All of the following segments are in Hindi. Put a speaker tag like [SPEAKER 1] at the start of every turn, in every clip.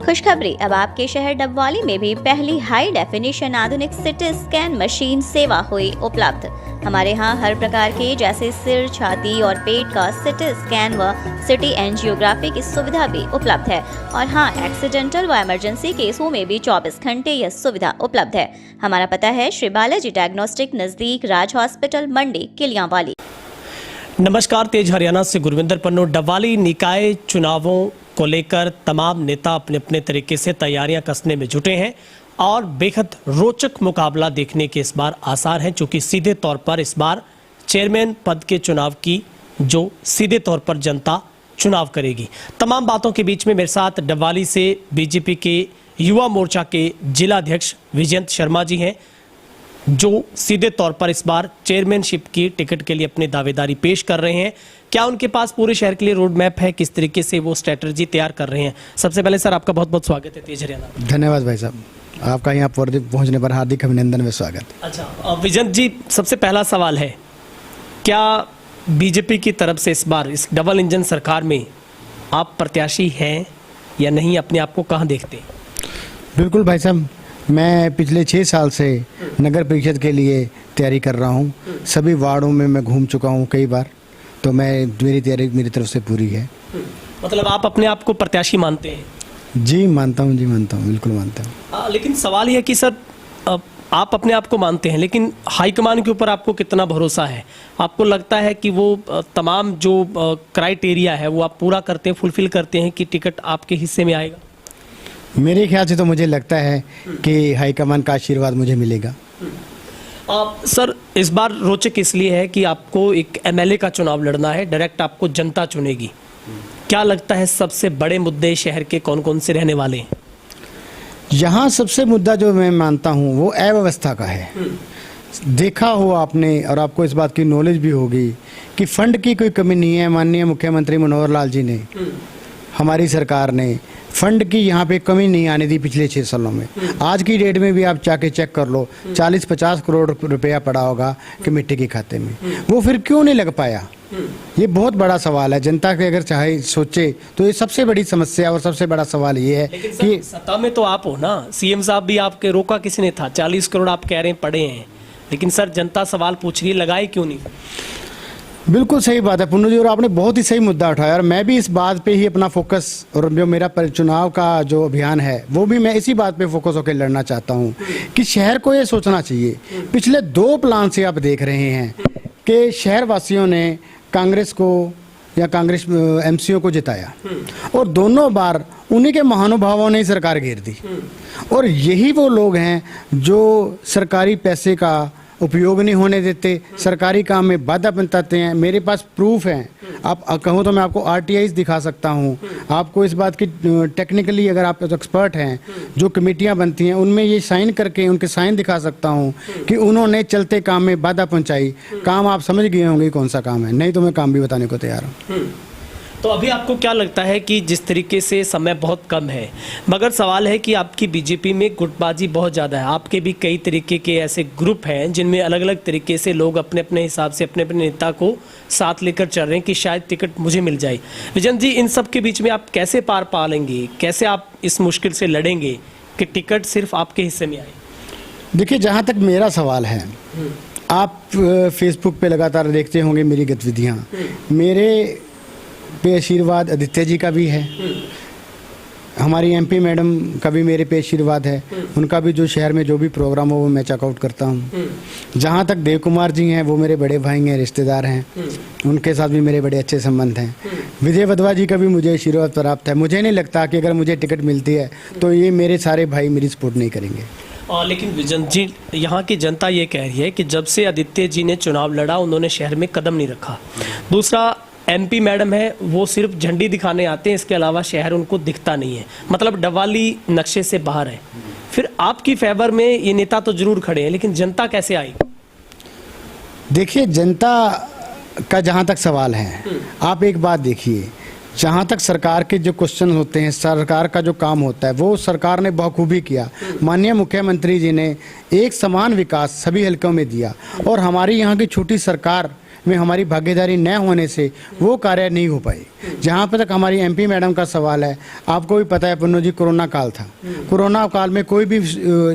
[SPEAKER 1] खुशखबरी, अब आपके शहर डबवाली में भी पहली हाई डेफिनेशन आधुनिक सिटी स्कैन मशीन सेवा हुई उपलब्ध। हमारे यहाँ हर प्रकार के जैसे सिर, छाती और पेट का सिटी स्कैन व सिटी एंजियोग्राफी की सुविधा भी उपलब्ध है। और हाँ, एक्सीडेंटल व इमरजेंसी केसों में भी 24 घंटे यह सुविधा उपलब्ध है। हमारा पता है श्री बालाजी डायग्नोस्टिक, नजदीक राज हॉस्पिटल, मंडी, किलियांवाली।
[SPEAKER 2] नमस्कार, तेज हरियाणा से गुरविंदर पन्नू। डबवाली निकाय चुनावों को लेकर तमाम नेता अपने अपने तरीके से तैयारियां कसने में जुटे हैं और बेहद रोचक मुकाबला देखने के इस बार आसार हैं, क्योंकि सीधे तौर पर इस बार चेयरमैन पद के चुनाव की जो सीधे तौर पर जनता चुनाव करेगी। तमाम बातों के बीच में मेरे साथ डबवाली से बीजेपी के युवा मोर्चा के जिला अध्यक्ष विजयंत शर्मा जी हैं, जो सीधे तौर पर इस बार चेयरमैनशिप की टिकट के लिए अपनी दावेदारी पेश कर रहे हैं। क्या उनके पास पूरे शहर के लिए रोड मैप है, किस तरीके से वो स्ट्रेटजी तैयार कर रहे हैं? सबसे पहले सर, आपका बहुत बहुत स्वागत है तेज हरियाणा।
[SPEAKER 3] धन्यवाद भाई साहब, आपका यहाँ पर पहुँचने पर हार्दिक अभिनंदन में स्वागत।
[SPEAKER 2] अच्छा विजयंत जी, सबसे पहला सवाल है, क्या बीजेपी की तरफ से इस बार इस डबल इंजन सरकार में आप प्रत्याशी हैं या नहीं? अपने आप को कहाँ देखते हैं?
[SPEAKER 3] बिल्कुल भाई साहब, मैं पिछले 6 साल से नगर परिषद के लिए तैयारी कर रहा हूँ। सभी वार्डों में मैं घूम चुका हूँ कई बार, तो मेरी तैयारी मेरी तरफ से पूरी है।
[SPEAKER 2] मतलब आप अपने आप को प्रत्याशी मानते हैं?
[SPEAKER 3] जी मानता हूँ, बिल्कुल मानता हूँ।
[SPEAKER 2] लेकिन सवाल यह है कि सर, आप अपने आप को मानते हैं, लेकिन हाईकमान के ऊपर आपको कितना भरोसा है? आपको लगता है कि वो तमाम जो क्राइटेरिया है वो आप पूरा करते हैं, फुलफिल करते हैं कि टिकट आपके हिस्से में आएगा?
[SPEAKER 3] मेरे ख्याल से तो मुझे लगता है कि हाईकमान का आशीर्वाद मुझे मिलेगा।
[SPEAKER 2] सर, इस बार रोचक इसलिए है कि आपको एक एमएलए का चुनाव लड़ना है, डायरेक्ट आपको जनता चुनेगी। क्या लगता है सबसे बड़े मुद्दे शहर के कौन कौन से रहने वाले हैं?
[SPEAKER 3] यहाँ सबसे मुद्दा जो मैं मानता हूँ वो अव्यवस्था का है। देखा हो आपने, और आपको इस बात की नॉलेज भी होगी कि फंड की कोई कमी नहीं है। माननीय मुख्यमंत्री मनोहर लाल जी ने, हमारी सरकार ने फंड की यहाँ पे कमी नहीं आने दी पिछले 6 सालों में। आज की डेट में भी आप जाके चेक कर लो, 40-50 करोड़ रुपया पड़ा होगा कमेटी के खाते में। वो फिर क्यों नहीं लग पाया? ये बहुत बड़ा सवाल है। जनता के अगर चाहे सोचे तो ये सबसे बड़ी समस्या और सबसे बड़ा सवाल ये है कि
[SPEAKER 2] सत्ता में तो आप हो ना, सीएम साहब भी आपके रोका किसी ने था? 40 करोड़ आप कह रहे हैं पड़े हैं, लेकिन सर जनता सवाल पूछ रही है, लगाए क्यों नहीं?
[SPEAKER 3] बिल्कुल सही बात है पुन्नू जी, और आपने बहुत ही सही मुद्दा उठाया। और मैं भी इस बात पे ही अपना फोकस, और जो मेरा चुनाव का जो अभियान है वो भी मैं इसी बात पे फोकस होकर लड़ना चाहता हूँ कि शहर को ये सोचना चाहिए। पिछले 2 प्लान से आप देख रहे हैं कि शहर वासियों ने कांग्रेस को या कांग्रेस एमसीओ को जिताया, और दोनों बार उन्हीं के महानुभावों ने सरकार घेर दी। और यही वो लोग हैं जो सरकारी पैसे का उपयोग नहीं होने देते, सरकारी काम में बाधा बनाते हैं। मेरे पास प्रूफ हैं, आप कहो तो मैं आपको आरटीआईज दिखा सकता हूं। आपको इस बात की टेक्निकली, अगर आप एक्सपर्ट हैं, जो कमेटियां बनती हैं उनमें ये साइन करके उनके साइन दिखा सकता हूं कि उन्होंने चलते काम में बाधा पहुंचाई। काम आप समझ गए होंगे कौन सा काम है, नहीं तो मैं काम भी बताने को तैयार हूँ।
[SPEAKER 2] तो अभी आपको क्या लगता है कि जिस तरीके से समय बहुत कम है, मगर सवाल है कि आपकी बीजेपी में गुटबाजी बहुत ज़्यादा है। आपके भी कई तरीके के ऐसे ग्रुप हैं जिनमें अलग अलग तरीके से लोग अपने अपने हिसाब से अपने अपने नेता को साथ लेकर चल रहे हैं कि शायद टिकट मुझे मिल जाए। विजयंत जी, इन सब के बीच में आप कैसे पार पा लेंगे? कैसे आप इस मुश्किल से लड़ेंगे कि टिकट सिर्फ आपके हिस्से में आए?
[SPEAKER 3] देखिए, जहाँ तक मेरा सवाल है, आप फेसबुक पे लगातार देखते होंगे मेरी गतिविधियाँ। मेरे पे आशीर्वाद आदित्य जी का भी है, हमारी एमपी मैडम का भी मेरे पे आशीर्वाद है। उनका भी जो शहर में जो भी प्रोग्राम हो वो मैं चेकआउट करता हूँ। जहाँ तक देव कुमार जी हैं, वो मेरे बड़े भाई हैं, रिश्तेदार हैं, उनके साथ भी मेरे बड़े अच्छे संबंध हैं। विजय वधवा जी का भी मुझे आशीर्वाद प्राप्त है। मुझे नहीं लगता कि अगर मुझे टिकट मिलती है तो ये मेरे सारे भाई मेरी सपोर्ट नहीं करेंगे।
[SPEAKER 2] लेकिन विजयंत जी, यहाँ की जनता ये कह रही है कि जब से आदित्य जी ने चुनाव लड़ा उन्होंने शहर में कदम नहीं रखा। दूसरा, एमपी मैडम है, वो सिर्फ झंडी दिखाने आते हैं, इसके अलावा शहर उनको दिखता नहीं है। मतलब डबवाली नक्शे से बाहर है। फिर आपकी फेवर में ये नेता तो जरूर खड़े हैं, लेकिन जनता कैसे आएगी?
[SPEAKER 3] देखिए, जनता का जहाँ तक सवाल है, आप एक बात देखिए, जहाँ तक सरकार के जो क्वेश्चन होते हैं, सरकार का जो काम होता है, वो सरकार ने बखूबी किया। माननीय मुख्यमंत्री जी ने एक समान विकास सभी हलकों में दिया, और हमारी यहाँ की छोटी सरकार में हमारी भागीदारी न होने से वो कार्य नहीं हो पाए। जहाँ पर तक हमारी MP मैडम का सवाल है, आपको भी पता है पुन्नू जी, कोरोना काल था। कोरोना काल में कोई भी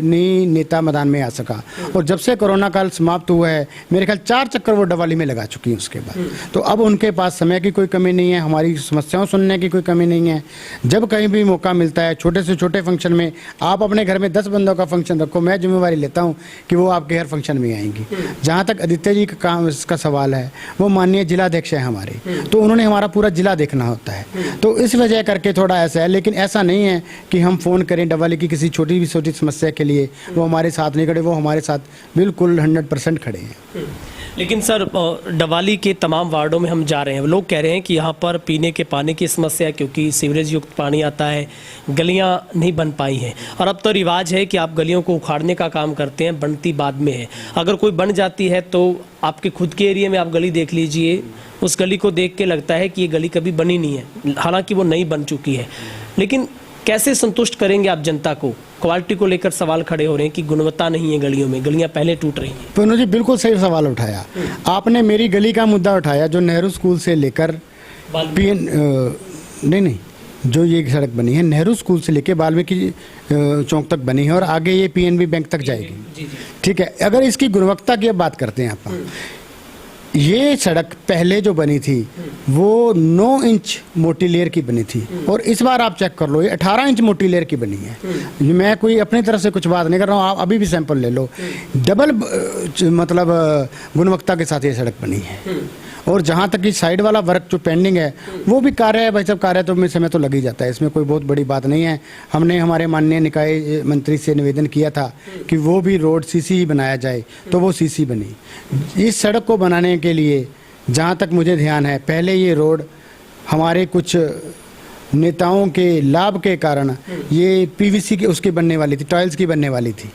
[SPEAKER 3] नई नेता मैदान में आ सका, और जब से कोरोना काल समाप्त हुआ है मेरे ख्याल 4 चक्कर वो डवाली में लगा चुकी हैं उसके बाद। तो अब उनके पास समय की कोई कमी नहीं है, हमारी समस्याओं सुनने की कोई कमी नहीं है। जब कहीं भी मौका मिलता है, छोटे से छोटे फंक्शन में, आप अपने घर में 10 बंदों का फंक्शन रखो, मैं जिम्मेवारी लेता हूँ कि वो आपके हर फंक्शन में आएंगी। जहाँ तक आदित्य जी का काम इसका सवाल है, वो माननीय जिलाध्यक्ष है हमारे, तो उन्होंने हमारा पूरा जिला देखना होता है, तो इस वजह करके थोड़ा ऐसा है। लेकिन ऐसा नहीं है कि हम फ़ोन करें डवाली की किसी छोटी भी छोटी समस्या के लिए वो हमारे साथ नहीं खड़े, वो हमारे साथ बिल्कुल 100% खड़े हैं।
[SPEAKER 2] लेकिन सर, डवाली के तमाम वार्डों में हम जा रहे हैं, लोग कह रहे हैं कि यहाँ पर पीने के पानी की समस्या है, क्योंकि सीवरेज युक्त पानी आता है, गलियाँ नहीं बन पाई हैं। और अब तो रिवाज है कि आप गलियों को उखाड़ने का काम करते हैं, बनती बाद में है। अगर कोई बन जाती है तो आपके खुद के एरिया में आप गली देख लीजिए, उस गली को देख के लगता है कि ये गली कभी बनी नहीं है, हालांकि वो नई बन चुकी है। लेकिन कैसे संतुष्ट करेंगे आप जनता को? क्वालिटी को लेकर सवाल खड़े हो रहे हैं कि गुणवत्ता नहीं है गलियों में, गलियां पहले टूट रही हैं।
[SPEAKER 3] पुन्नू जी बिल्कुल सही सवाल उठाया आपने, मेरी गली का मुद्दा उठाया, जो नेहरू स्कूल से लेकर नहीं, जो ये सड़क बनी है नेहरू स्कूल से लेकर वाल्मीकि चौक तक बनी है, और आगे ये PNB बैंक तक जाएगी। ठीक है, अगर इसकी गुणवत्ता की बात करते हैं आप, ये सड़क पहले जो बनी थी वो 9 इंच मोटी लेयर की बनी थी, और इस बार आप चेक कर लो ये 18 इंच मोटी लेयर की बनी है। मैं कोई अपनी तरफ से कुछ बात नहीं कर रहा हूँ, आप अभी भी सैंपल ले लो, डबल मतलब गुणवत्ता के साथ ये सड़क बनी है। और जहाँ तक कि साइड वाला वर्क जो पेंडिंग है वो भी कार्य है, भाई साहब कार्य तो में समय तो लग ही जाता है, इसमें कोई बहुत बड़ी बात नहीं है। हमने हमारे माननीय निकाय मंत्री से निवेदन किया था कि वो भी रोड CC ही बनाया जाए, तो वो CC बनी। इस सड़क को बनाने के लिए जहाँ तक मुझे ध्यान है, पहले ये रोड हमारे कुछ नेताओं के लाभ के कारण ये PVC की उसकी बनने वाली थी, टाइल्स की बनने वाली थी।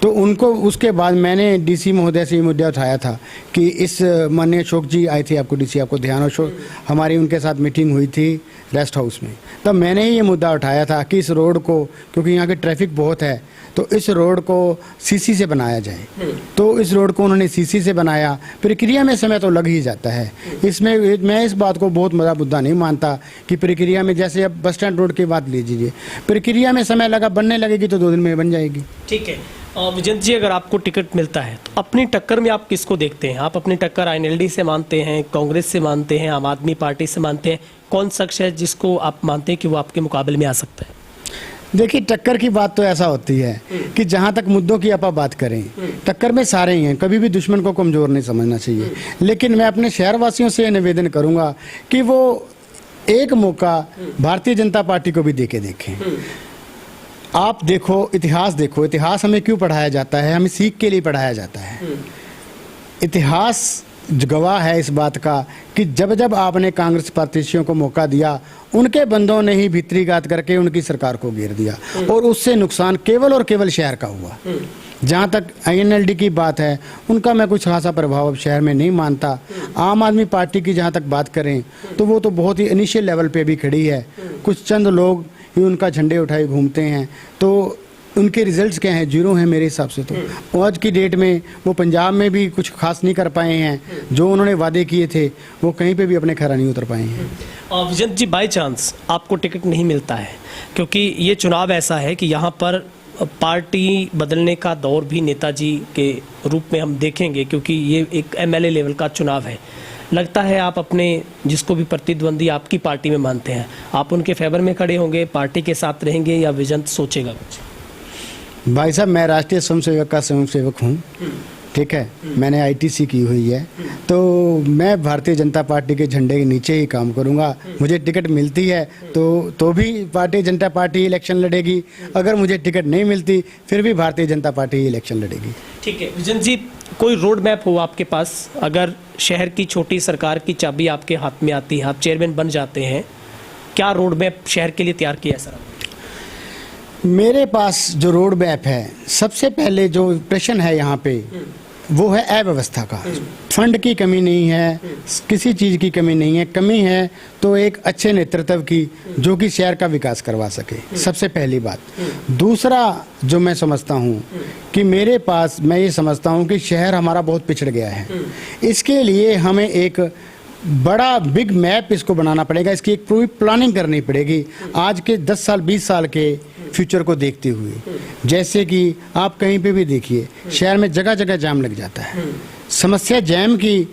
[SPEAKER 3] तो उनको उसके बाद मैंने DC महोदय से ये मुद्दा उठाया था कि इस माननीय अशोक जी आए थे, आपको DC आपको ध्यान हो, हमारी उनके साथ मीटिंग हुई थी रेस्ट हाउस में, तब मैंने ही ये मुद्दा उठाया था कि इस रोड को, क्योंकि यहाँ की ट्रैफिक बहुत है, तो इस रोड को CC से बनाया जाए। तो इस रोड को उन्होंने CC से बनाया, प्रक्रिया में समय तो लग ही जाता है। इसमें मैं इस बात को बहुत बड़ा मुद्दा नहीं मानता कि प्रक्रिया में, जैसे अब बस स्टैंड रोड की बात लीजिए, प्रक्रिया में समय लगा, बनने लगेगी तो 2 दिन में बन जाएगी।
[SPEAKER 2] ठीक है विजेंद्र जी, अगर आपको टिकट मिलता है तो अपनी टक्कर में आप किसको देखते हैं? आप अपनी टक्कर INLD से मानते हैं, कांग्रेस से मानते हैं, आम आदमी पार्टी से मानते हैं? कौन शख्स है जिसको आप मानते हैं कि वो आपके मुकाबले में आ सकता है?
[SPEAKER 3] देखिए, टक्कर की बात तो ऐसा होती है कि जहाँ तक मुद्दों की आप बात करें, टक्कर में सारे ही हैं, कभी भी दुश्मन को कमज़ोर नहीं समझना चाहिए। लेकिन मैं अपने शहरवासियों से निवेदन करूँगा कि वो एक मौका भारतीय जनता पार्टी को भी देके देखें। आप देखो, इतिहास हमें क्यों पढ़ाया जाता है? हमें सीख के लिए पढ़ाया जाता है। इतिहास गवाह है इस बात का कि जब जब आपने कांग्रेस प्रत्याशियों को मौका दिया, उनके बंदों ने ही भीतरीघात करके उनकी सरकार को घेर दिया, और उससे नुकसान केवल और केवल शहर का हुआ। जहाँ तक INLD की बात है, उनका मैं कुछ खासा प्रभाव अब शहर में नहीं मानता। आम आदमी पार्टी की जहाँ तक बात करें तो वो तो बहुत ही इनिशियल लेवल पे भी खड़ी है, कुछ चंद लोग ही उनका झंडे उठाए घूमते हैं, तो उनके रिजल्ट्स क्या हैं? 0 हैं मेरे हिसाब से। तो आज की डेट में वो पंजाब में भी कुछ खास नहीं कर पाए हैं, जो उन्होंने वादे किए थे वो कहीं पे भी अपने खरा नहीं उतर पाए हैं।
[SPEAKER 2] विजेंद्र जी, बाई चांस आपको टिकट नहीं मिलता है, क्योंकि ये चुनाव ऐसा है कि यहाँ पर पार्टी बदलने का दौर भी नेताजी के रूप में हम देखेंगे, क्योंकि ये एक MLA लेवल का चुनाव है। लगता है आप अपने जिसको भी प्रतिद्वंदी आपकी पार्टी में मानते हैं, आप उनके फेवर में खड़े होंगे, पार्टी के साथ रहेंगे, या विजन सोचेगा कुछ?
[SPEAKER 3] भाई साहब, मैं राष्ट्रीय स्वयंसेवक का स्वयंसेवक हूँ, ठीक है, मैंने ITC की हुई है, तो मैं भारतीय जनता पार्टी के झंडे के नीचे ही काम करूँगा। मुझे टिकट मिलती है तो भी भारतीय जनता पार्टी इलेक्शन लड़ेगी, अगर मुझे टिकट नहीं मिलती फिर भी भारतीय जनता पार्टी ही इलेक्शन लड़ेगी।
[SPEAKER 2] ठीक है विजेंद्र जी, कोई रोड मैप हो आपके पास? अगर शहर की छोटी सरकार की चाबी आपके हाथ में आती है, आप चेयरमैन बन जाते हैं, क्या रोड मैप शहर के लिए तैयार किया है सर?
[SPEAKER 3] मेरे पास जो रोड मैप है, सबसे पहले जो प्रश्न है यहाँ पे वो है अव्यवस्था का। फंड की कमी नहीं है, किसी चीज़ की कमी नहीं है। कमी है तो एक अच्छे नेतृत्व की, जो कि शहर का विकास करवा सके, सबसे पहली बात। दूसरा जो मैं समझता हूँ कि मेरे पास, मैं ये समझता हूँ कि शहर हमारा बहुत पिछड़ गया है। इसके लिए हमें एक बड़ा बिग मैप इसको बनाना पड़ेगा, इसकी एक पूरी प्लानिंग करनी पड़ेगी आज के 10 साल 20 साल के फ्यूचर को देखते हुए। जैसे कि आप कहीं पे भी देखिए, शहर में जगह जगह जाम लग जाता है। समस्या जैम की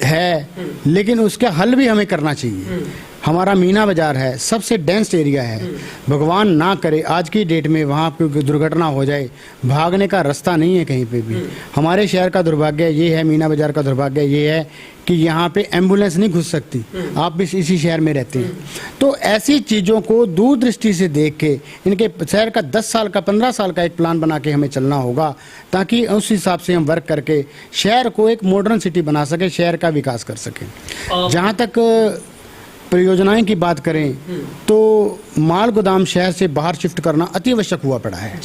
[SPEAKER 3] है, लेकिन उसका हल भी हमें करना चाहिए। हमारा मीना बाजार है, सबसे डेंस एरिया है। भगवान ना करे आज की डेट में वहाँ कोई दुर्घटना हो जाए, भागने का रास्ता नहीं है कहीं पे भी। हमारे शहर का दुर्भाग्य ये है, मीना बाजार का दुर्भाग्य ये है कि यहाँ पे एम्बुलेंस नहीं घुस सकती। आप भी इसी शहर में रहते हैं, तो ऐसी चीज़ों को दूरदृष्टि से देख के इनके शहर का 10 साल का 15 साल का एक प्लान बना के हमें चलना होगा, ताकि उस हिसाब से हम वर्क करके शहर को एक मॉडर्न सिटी बना सके, शहर का विकास कर सकें। जहाँ तक परियोजनाएं की बात करें तो माल गोदाम शहर से बाहर शिफ्ट करना अति आवश्यक हुआ पड़ा है,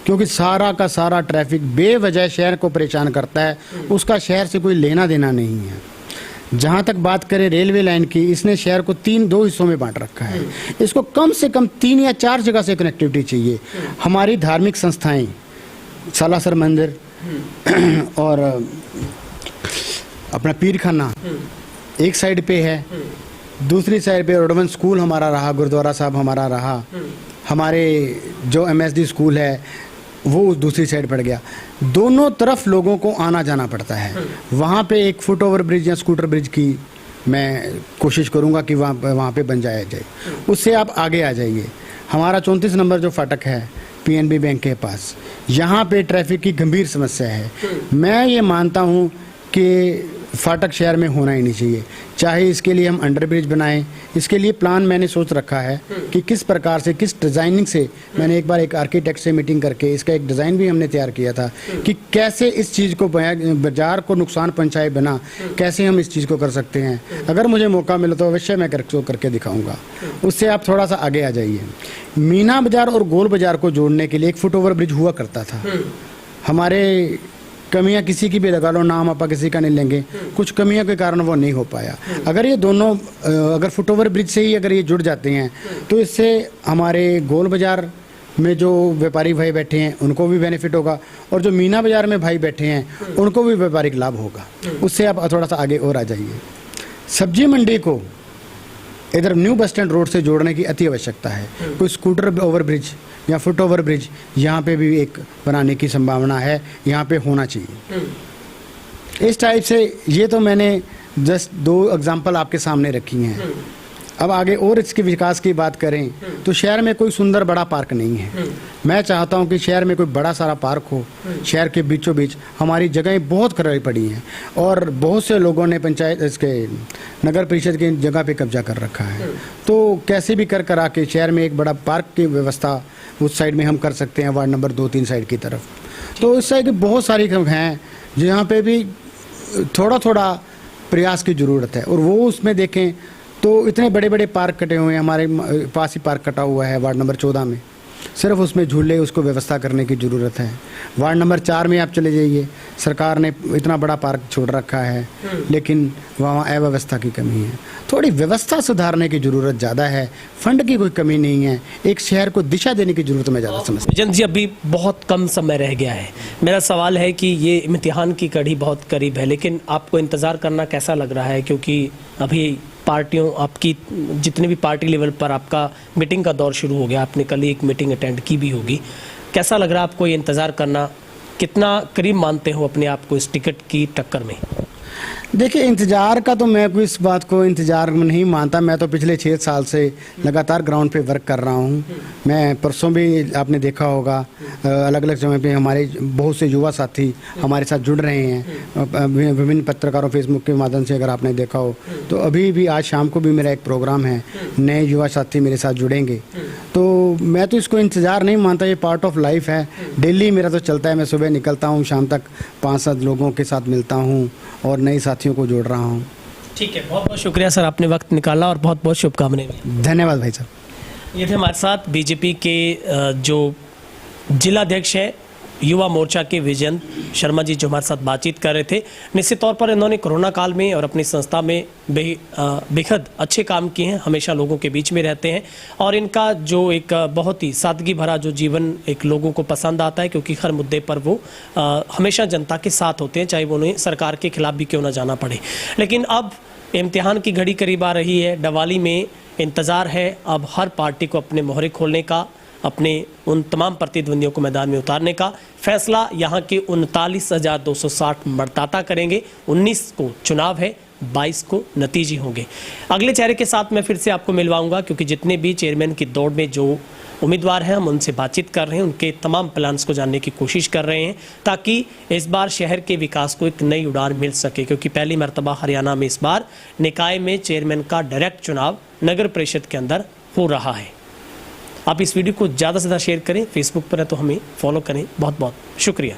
[SPEAKER 3] क्योंकि सारा का सारा ट्रैफिक बेवजह शहर को परेशान करता है, उसका शहर से कोई लेना देना नहीं है। जहाँ तक बात करें रेलवे लाइन की, इसने शहर को 2 हिस्सों में बांट रखा है। इसको कम से कम 3 या 4 जगह से कनेक्टिविटी चाहिए। हमारी धार्मिक संस्थाएं, सालासर मंदिर और अपना पीर खाना एक साइड पे है, दूसरी साइड पे रोडवन स्कूल हमारा रहा, गुरुद्वारा साहब हमारा रहा, हमारे जो MSD स्कूल है वो दूसरी साइड पड़ गया। दोनों तरफ लोगों को आना जाना पड़ता है। वहाँ पे एक फुट ओवर ब्रिज या स्कूटर ब्रिज की मैं कोशिश करूँगा कि वहाँ पे बन जाया जाए। उससे आप आगे आ जाइए। हमारा 34 नंबर जो फाटक है PNB बैंक के पास, यहाँ पे ट्रैफिक की गंभीर समस्या है। मैं ये मानता हूँ कि फाटक शहर में होना ही नहीं चाहिए। चाहे इसके लिए हम अंडर ब्रिज बनाएं, इसके लिए प्लान मैंने सोच रखा है कि किस प्रकार से, किस डिज़ाइनिंग से। मैंने एक बार एक आर्किटेक्ट से मीटिंग करके इसका एक डिज़ाइन भी हमने तैयार किया था कि कैसे इस चीज़ को, बाजार को नुकसान पहुंचाए बिना कैसे हम इस चीज़ को कर सकते हैं। अगर मुझे मौका मिले तो अवश्य मैं करके दिखाऊंगा। उससे आप थोड़ा सा आगे आ जाइए। मीना बाजार और गोल बाजार को जोड़ने के लिए एक फुट ओवर ब्रिज हुआ करता था। हमारे कमियां किसी की भी लगा लो, नाम आप किसी का नहीं लेंगे, कुछ कमियों के कारण वो नहीं हो पाया। अगर ये दोनों, अगर फुट ओवर ब्रिज से ही अगर ये जुड़ जाते हैं तो इससे हमारे गोल बाजार में जो व्यापारी भाई बैठे हैं उनको भी बेनिफिट होगा, और जो मीना बाजार में भाई बैठे हैं उनको भी व्यापारिक लाभ होगा। उससे आप थोड़ा सा आगे और आ जाइए। सब्जी मंडी को इधर न्यू बस स्टैंड रोड से जोड़ने की अति आवश्यकता है। कोई स्कूटर ओवर ब्रिज या फुट ओवर ब्रिज यहाँ पे भी एक बनाने की संभावना है, यहाँ पे होना चाहिए। इस टाइप से ये तो मैंने जस्ट 2 एग्जांपल आपके सामने रखी हैं। अब आगे और इसके विकास की बात करें तो शहर में कोई सुंदर बड़ा पार्क नहीं है। मैं चाहता हूं कि शहर में कोई बड़ा सारा पार्क हो। शहर के बीचों बीच हमारी जगहें बहुत खराब पड़ी हैं और बहुत से लोगों ने पंचायत, इसके नगर परिषद की जगह पे कब्जा कर रखा है। तो कैसे भी कर करा के शहर में एक बड़ा पार्क की व्यवस्था उस साइड में हम कर सकते हैं, वार्ड नंबर 2-3 साइड की तरफ। तो इस साइड बहुत सारी हैं जहाँ पे भी थोड़ा थोड़ा प्रयास की ज़रूरत है। और वो उसमें देखें तो इतने बड़े बड़े पार्क कटे हुए हैं, हमारे पास ही पार्क कटा हुआ है वार्ड नंबर 14 में, सिर्फ उसमें झूले उसको व्यवस्था करने की ज़रूरत है। वार्ड नंबर 4 में आप चले जाइए, सरकार ने इतना बड़ा पार्क छोड़ रखा है, लेकिन वहाँ अव्यवस्था की कमी है। थोड़ी व्यवस्था सुधारने की ज़रूरत ज़्यादा है, फंड की कोई कमी नहीं है, एक शहर को दिशा देने की ज़रूरत मैं ज़्यादा समझता हूँ।
[SPEAKER 2] विजन जी, अभी बहुत कम समय रह गया है। मेरा सवाल है कि ये इम्तिहान की कड़ी बहुत करीब है, लेकिन आपको इंतज़ार करना कैसा लग रहा है? क्योंकि अभी पार्टियों, आपकी जितने भी पार्टी लेवल पर आपका मीटिंग का दौर शुरू हो गया, आपने कल ही एक मीटिंग अटेंड की भी होगी। कैसा लग रहा है आपको ये इंतज़ार करना? कितना करीब मानते हो अपने आप को इस टिकट की टक्कर में?
[SPEAKER 3] देखिए, इंतज़ार का तो मैं कोई इस बात को इंतज़ार में नहीं मानता। मैं तो पिछले 6 साल से लगातार ग्राउंड पे वर्क कर रहा हूँ। मैं परसों भी आपने देखा होगा, अलग अलग समय पे हमारे बहुत से युवा साथी हमारे साथ जुड़ रहे हैं विभिन्न पत्रकारों, फेसबुक के माध्यम से अगर आपने देखा हो तो। अभी भी आज शाम को भी मेरा एक प्रोग्राम है, नए युवा साथी मेरे साथ जुड़ेंगे। तो मैं तो इसको इंतज़ार नहीं मानता, ये पार्ट ऑफ लाइफ है। डेली मेरा तो चलता है, मैं सुबह निकलता हूँ, शाम तक 5-7 लोगों के साथ मिलता हूँ और नए साथियों को जोड़ रहा हूँ।
[SPEAKER 2] ठीक है, बहुत बहुत शुक्रिया सर, आपने वक्त निकाला और बहुत बहुत शुभकामनाएं।
[SPEAKER 3] धन्यवाद भाई साहब।
[SPEAKER 2] ये थे हमारे साथ बीजेपी के जो जिलाध्यक्ष हैं युवा मोर्चा के विजयन शर्मा जी जो हमारे साथ बातचीत कर रहे थे। निश्चित तौर पर इन्होंने कोरोना काल में और अपनी संस्था में बेहद अच्छे काम किए हैं, हमेशा लोगों के बीच में रहते हैं और इनका जो एक बहुत ही सादगी भरा जो जीवन एक लोगों को पसंद आता है, क्योंकि हर मुद्दे पर वो हमेशा जनता के साथ होते हैं, चाहे वो उन्हें सरकार के खिलाफ भी क्यों ना जाना पड़े। लेकिन अब इम्तिहान की घड़ी करीब आ रही है, डबवाली में इंतज़ार है अब हर पार्टी को अपने मोहरे खोलने का, अपने उन तमाम प्रतिद्वंदियों को मैदान में उतारने का फैसला यहाँ के 39,260 मतदाता करेंगे। 19 को चुनाव है, 22 को नतीजे होंगे। अगले चेहरे के साथ मैं फिर से आपको मिलवाऊंगा, क्योंकि जितने भी चेयरमैन की दौड़ में जो उम्मीदवार हैं हम उनसे बातचीत कर रहे हैं, उनके तमाम प्लान्स को जानने की कोशिश कर रहे हैं ताकि इस बार शहर के विकास को एक नई उड़ान मिल सके, क्योंकि पहली मर्तबा हरियाणा में इस बार निकाय में चेयरमैन का डायरेक्ट चुनाव नगर परिषद के अंदर हो रहा है। आप इस वीडियो को ज़्यादा से ज़्यादा शेयर करें, फेसबुक पर है तो हमें फॉलो करें। बहुत बहुत शुक्रिया।